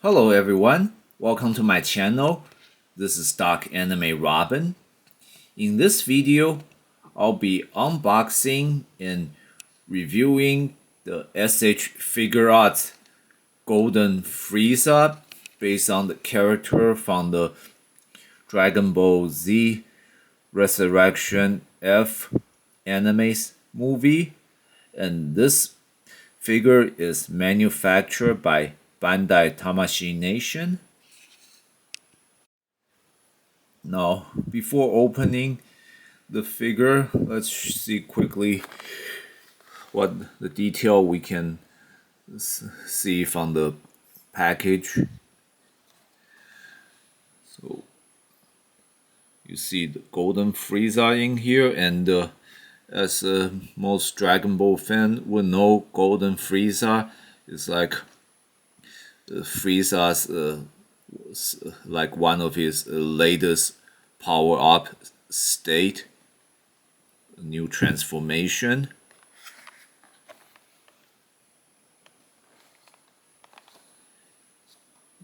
Hello everyone, welcome to my channel. This is Dark Anime Robin. In this video, I'll be unboxing and reviewing the SH Figuarts Golden Frieza based on the character from the Dragon Ball Z Resurrection F animes movie, and this figure is manufactured by Bandai Tamashii Nation. Now, before opening the figure, let's see quickly what the detail we can see from the package. So you see the Golden Frieza in here, and as most Dragon Ball fan will know, Golden Frieza is like Frieza's like one of his latest power up state, new transformation.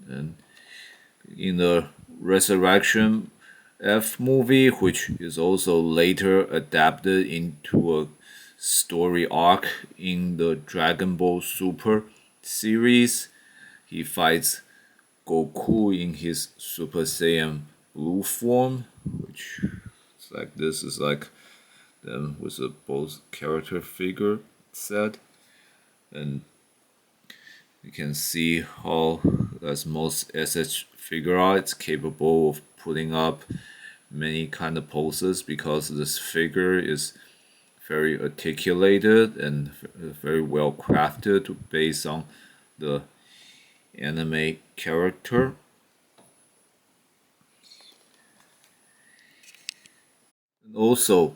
And in the Resurrection F movie, which is also later adapted into a story arc in the Dragon Ball Super series, he fights Goku in his Super Saiyan Blue form, which is like this is like them with a both character figure set, and you can see how, as most SH figure art, it's capable of putting up many kind of poses because this figure is very articulated and very well crafted based on the anime character. And also,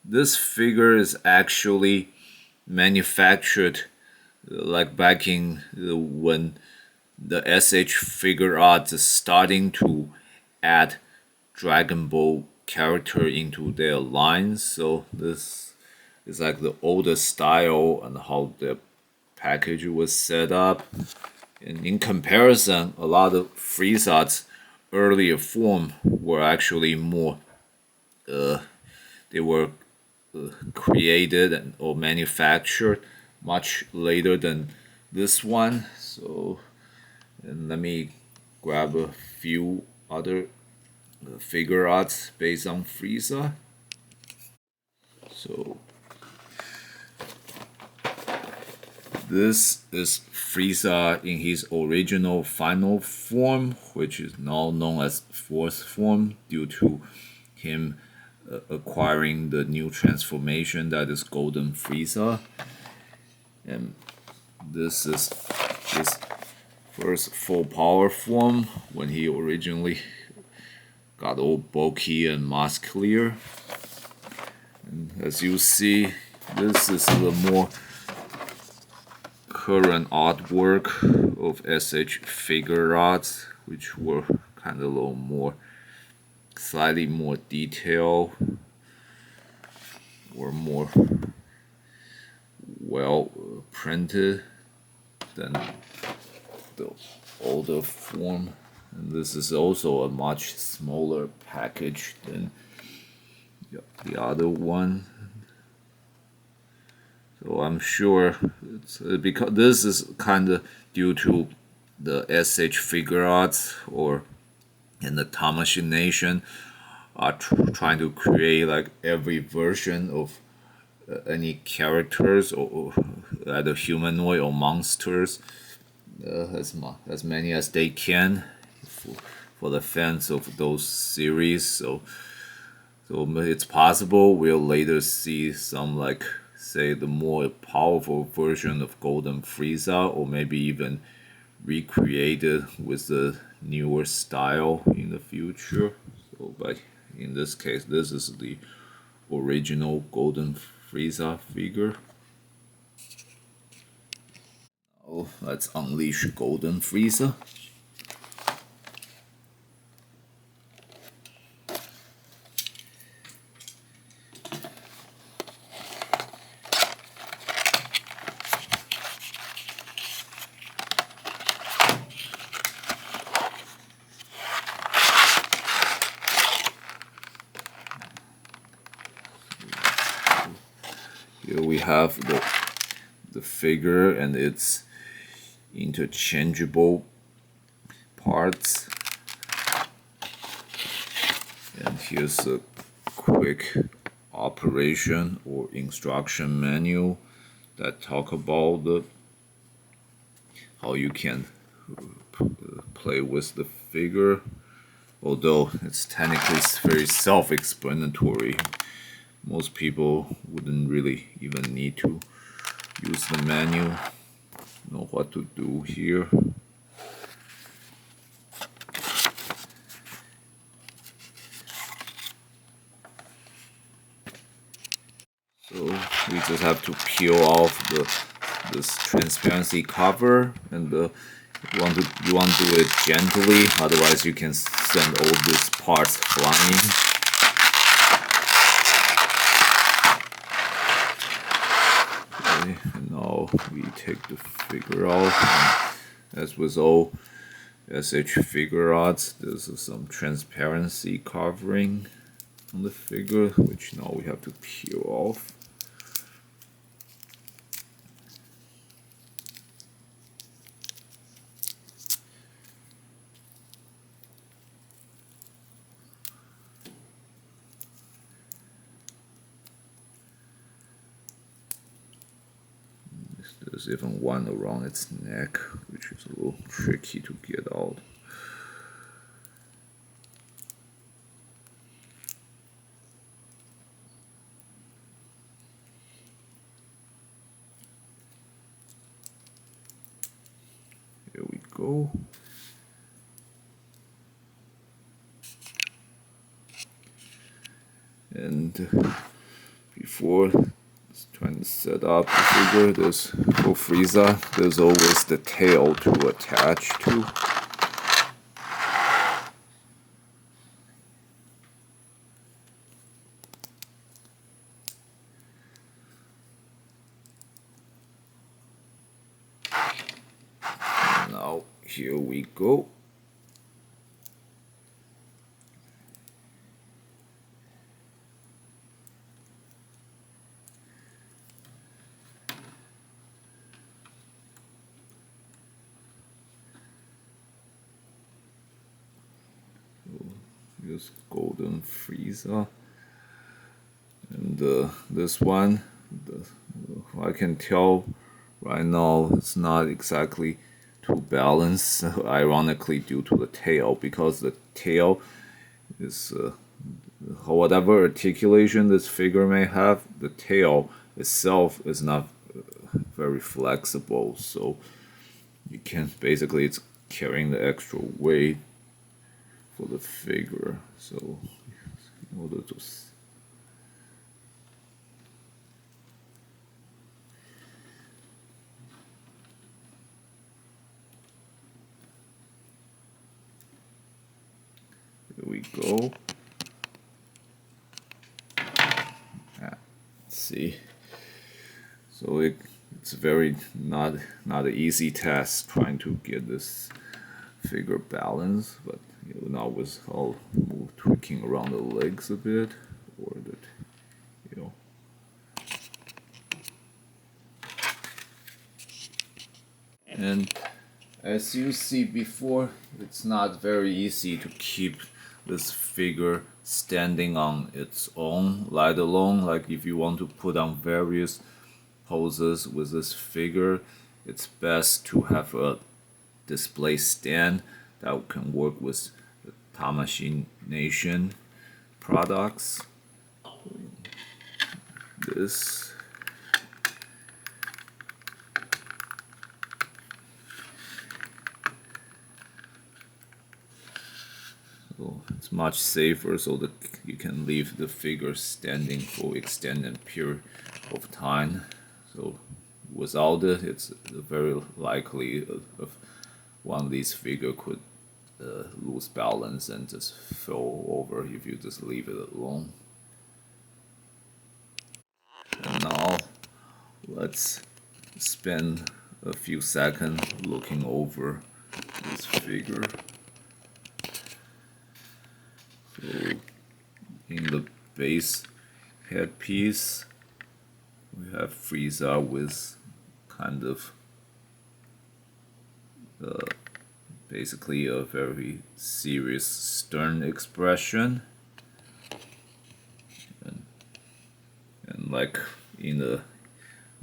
this figure is actually manufactured like back in when the SH figure art is starting to add Dragon Ball character into their lines. So this is like the older style and how the package was set up. And in comparison, a lot of Frieza's earlier form were actually more, they were created or manufactured much later than this one. So, and let me grab a few other figure arts based on Frieza. So this is Frieza in his original final form, which is now known as fourth form due to him acquiring the new transformation that is Golden Frieza. And this is his first full power form when he originally got all bulky and muscular. And as you see, this is the more current artwork of SH figure arts, which were kind of a little more, slightly more detailed or more well printed than the older form. And this is also a much smaller package than the other one. So I'm sure it's because this is kind of due to the SH figure arts or in the Tamashii Nation are trying to create like every version of any characters or either humanoid or monsters, as many as they can for the fans of those series. So it's possible we'll later see some, like, say, the more powerful version of Golden Frieza, or maybe even recreated with the newer style in the future. So, but in this case, this is the original Golden Frieza figure. Oh, let's unleash Golden Frieza. here we have the figure and its interchangeable parts. And here's a quick operation or instruction manual that talk about how you can play with the figure. Although it's technically very self-explanatory, most people wouldn't really even need to use the manual, know what to do here. So we just have to peel off this transparency cover, and you want to do it gently, otherwise you can send all these parts flying. Okay, and now we take the figure off. And as with all SH Figuarts, there's some transparency covering on the figure, which now we have to peel off. There's even one around its neck, which is a little tricky to get out. Here we go. And before trying to set up the figure, there's for Frieza, there's always the tail to attach to. Now here we go. Here's golden Frieza, and this one, I can tell right now it's not exactly too balanced, ironically due to the tail, because the tail is whatever articulation this figure may have, the tail itself is not very flexible, so you can basically, it's carrying the extra weight for the figure. So in order to here we go. Let's see. So it's very not an easy task trying to get this figure balance, but now with all tweaking around the legs a bit, or that, and as you see before, it's not very easy to keep this figure standing on its own, let alone like if you want to put on various poses with this figure, it's best to have a display stand that can work with the Tamashii Nation products. This. So it's much safer, so that you can leave the figure standing for extended period of time. So without it, it's very likely of one of these figure could lose balance and just fall over if you just leave it alone. And now let's spend a few seconds looking over this figure. So in the base headpiece, We have Frieza with kind of basically a very serious, stern expression, and like in the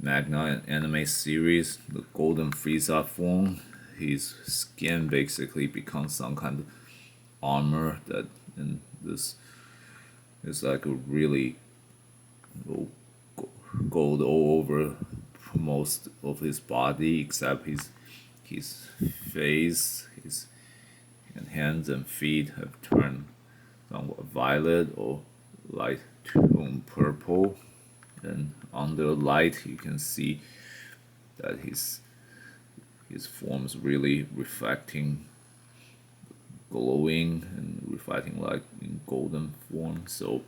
Magna anime series, the Golden Frieza form, his skin basically becomes some kind of armor that, and this is like a really gold all over most of his body except his face, his and hands and feet have turned somewhat violet or light tone purple. And under light, you can see that his form is really reflecting, glowing, and reflecting like in golden form. So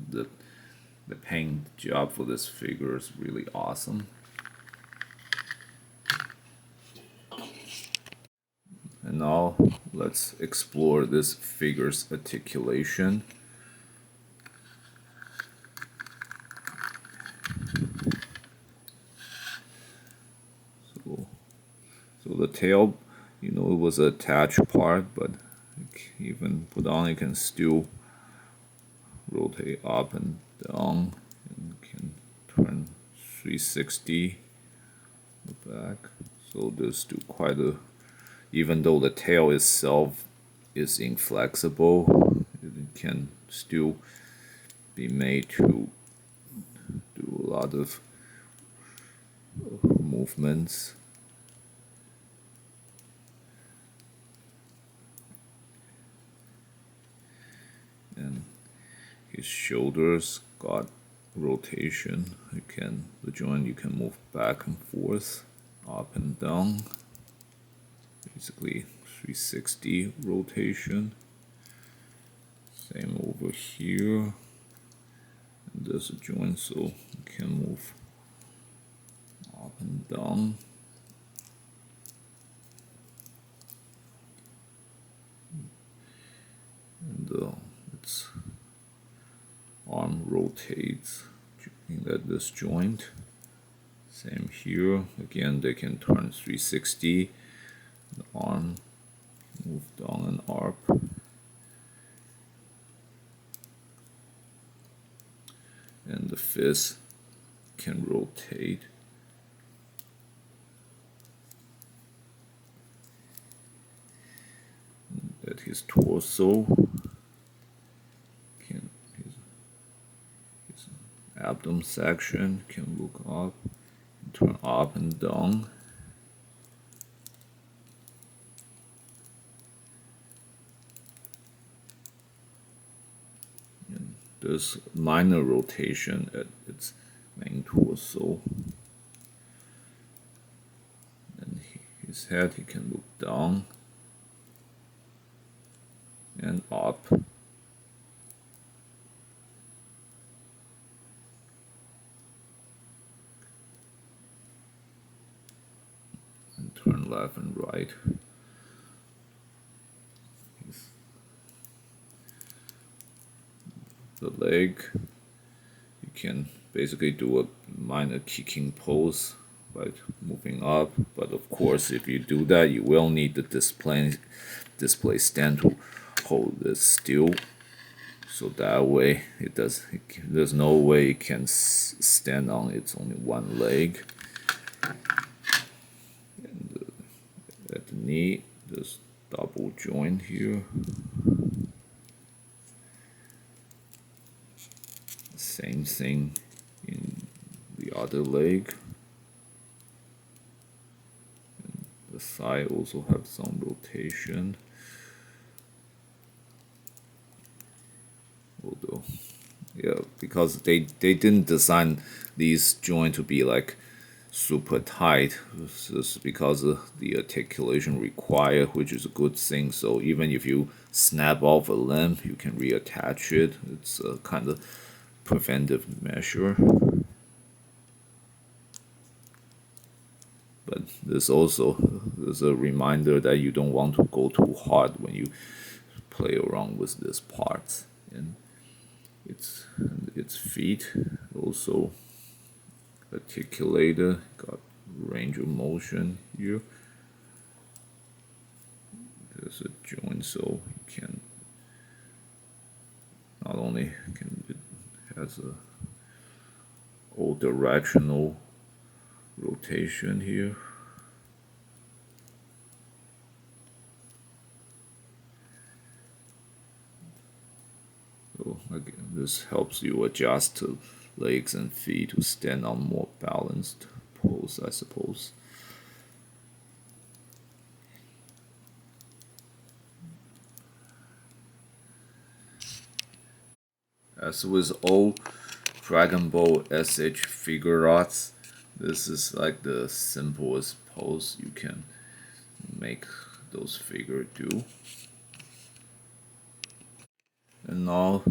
the the paint job for this figure is really awesome. And now let's explore this figure's articulation. So the tail, it was an attached part, but even put on, it can still rotate up and down and can turn 360 back. So there's still quite a, even though the tail itself is inflexible, it can still be made to do a lot of movements. And his shoulders got rotation. The joint you can move back and forth, up and down. Basically 360 rotation. Same over here. And there's a joint so you can move up and down. And its arm rotates at this joint. Same here. Again, they can turn 360. The arm move down and up. And the fist can rotate. At his torso, his abdomen section can look up, and turn up and down. And there's minor rotation at its main torso. And his head, he can look down and up. And turn left and right. The leg, you can basically do a minor kicking pose by moving up, but of course if you do that you will need the display stand to hold this still, so that way there's no way it can stand on its only one leg. And at the knee there's double joint here. Same thing in the other leg. And the thigh also have some rotation. Although, yeah, because they didn't design these joints to be like super tight. This is because of the articulation required, which is a good thing. So even if you snap off a limb, you can reattach it. It's a kind of preventive measure. But there's a reminder that you don't want to go too hard when you play around with this part. And its feet also articulator, got range of motion here. There's a joint, so you can not only can it has a all directional rotation here. So again, this helps you adjust to legs and feet to stand on more balanced pose, I suppose. As with all Dragon Ball SH Figuarts, this is like the simplest pose you can make those figures do. And now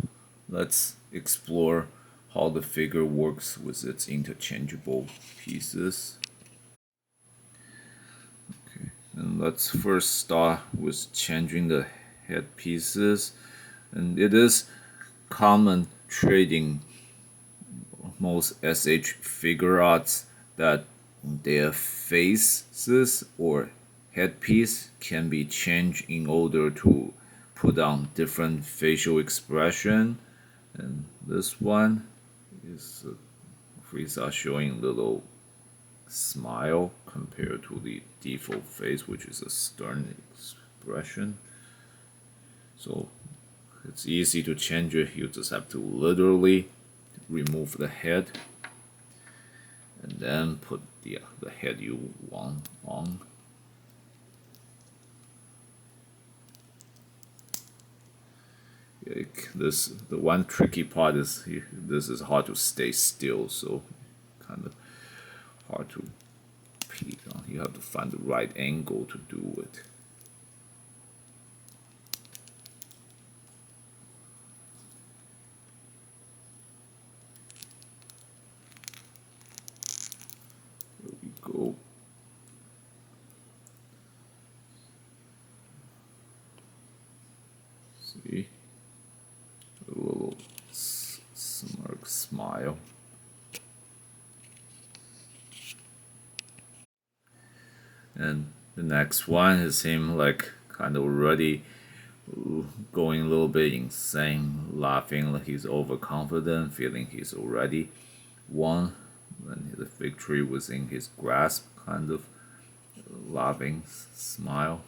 let's explore how the figure works with its interchangeable pieces. Okay, and let's first start with changing the head pieces. And it is common trading most SH Figuarts that their faces or headpiece can be changed in order to put on different facial expression. And this one is Frieza showing a little smile compared to the default face, which is a stern expression. So it's easy to change it. You just have to literally remove the head and then put the head you want on. The one tricky part is this is hard to stay still, so kind of hard to peek on. You have to find the right angle to do it. There we go. See? A little smirk smile. And the next one is him like kind of already going a little bit insane, laughing like he's overconfident, feeling he's already won when the victory was in his grasp, kind of laughing smile.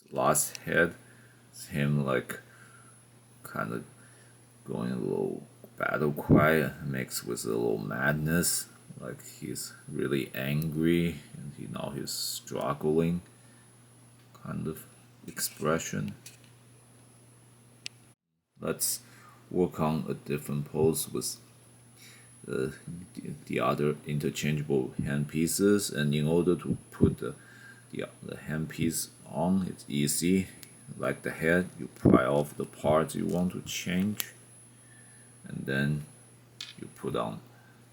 His last head is him like kind of going a little battle cry mixed with a little madness, like he's really angry and now he's struggling kind of expression. Let's work on a different pose with the other interchangeable hand pieces, and in order to put the hand piece on, it's easy. Like the head, you pry off the parts you want to change, and then you put on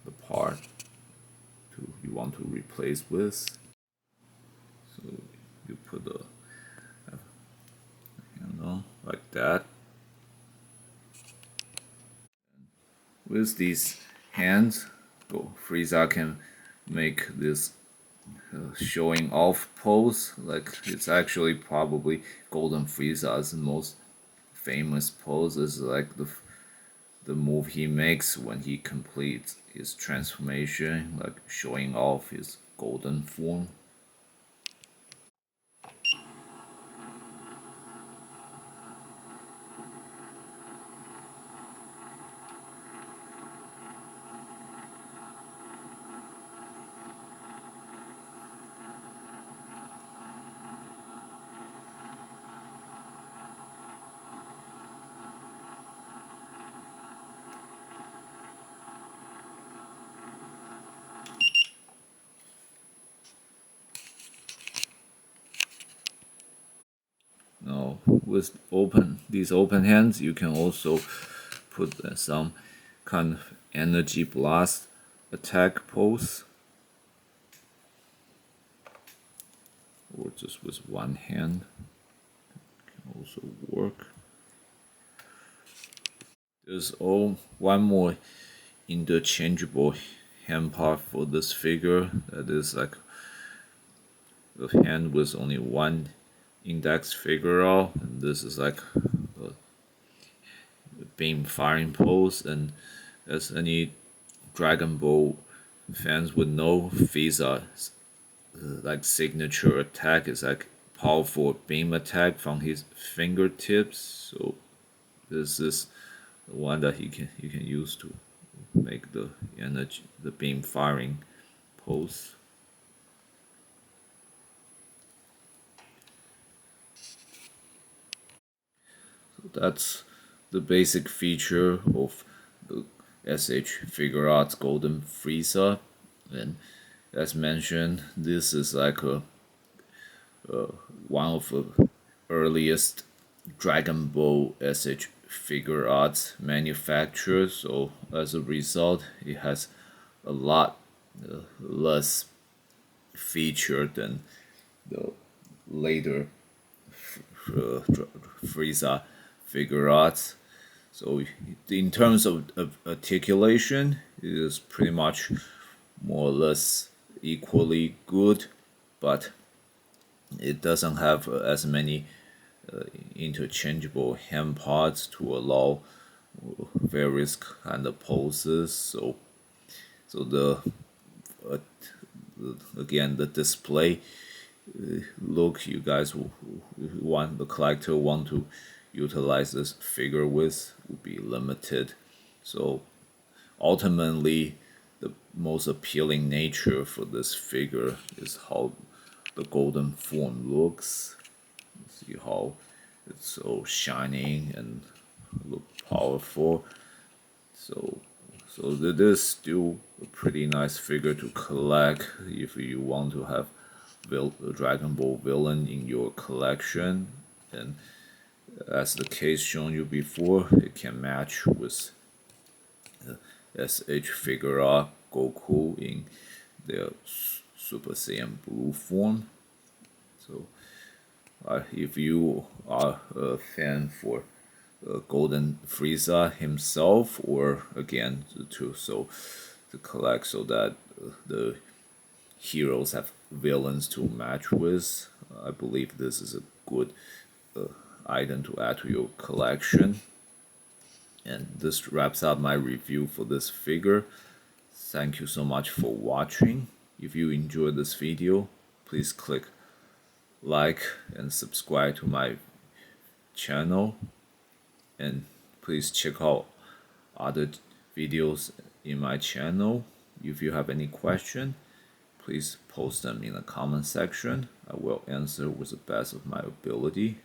the part you want to replace with. So you put the hand on like that. With these hands, Frieza can make this showing off pose. Like it's actually probably Golden Frieza's most famous pose. Is like the move he makes when he completes his transformation, like showing off his golden form. Now, with these open hands, you can also put some kind of energy blast attack pose, or just with one hand can also work. There's one more interchangeable hand part for this figure. That is like a hand with only one index figure, and this is like a beam firing pose. And as any Dragon Ball fans would know, Frieza's like signature attack is like powerful beam attack from his fingertips. So this is the one that he can use to make the energy, the beam firing pose. So that's the basic feature of the SH Figuarts Golden Frieza. And as mentioned, this is like one of the earliest Dragon Ball SH Figuarts manufacturers. So as a result, it has a lot less feature than the later Frieza Figuarts. So in terms of articulation, it is pretty much more or less equally good, but it doesn't have as many interchangeable hand parts to allow various kind of poses. So uh, again, the display look you guys want, the collector want to utilize this figure with, would be limited. So ultimately, the most appealing nature for this figure is how the golden form looks. See how it's so shining and look powerful. So it is still a pretty nice figure to collect if you want to have a Dragon Ball villain in your collection. And as the case shown you before, it can match with SH Figuarts Goku in their Super Saiyan Blue form. So if you are a fan for Golden Frieza himself, or again to collect so that the heroes have villains to match with, I believe this is a good item to add to your collection. And this wraps up my review for this figure. Thank you so much for watching. If you enjoyed this video, please click like and subscribe to my channel, and please check out other videos in my channel. If you have any question, please post them in the comment section. I will answer with the best of my ability.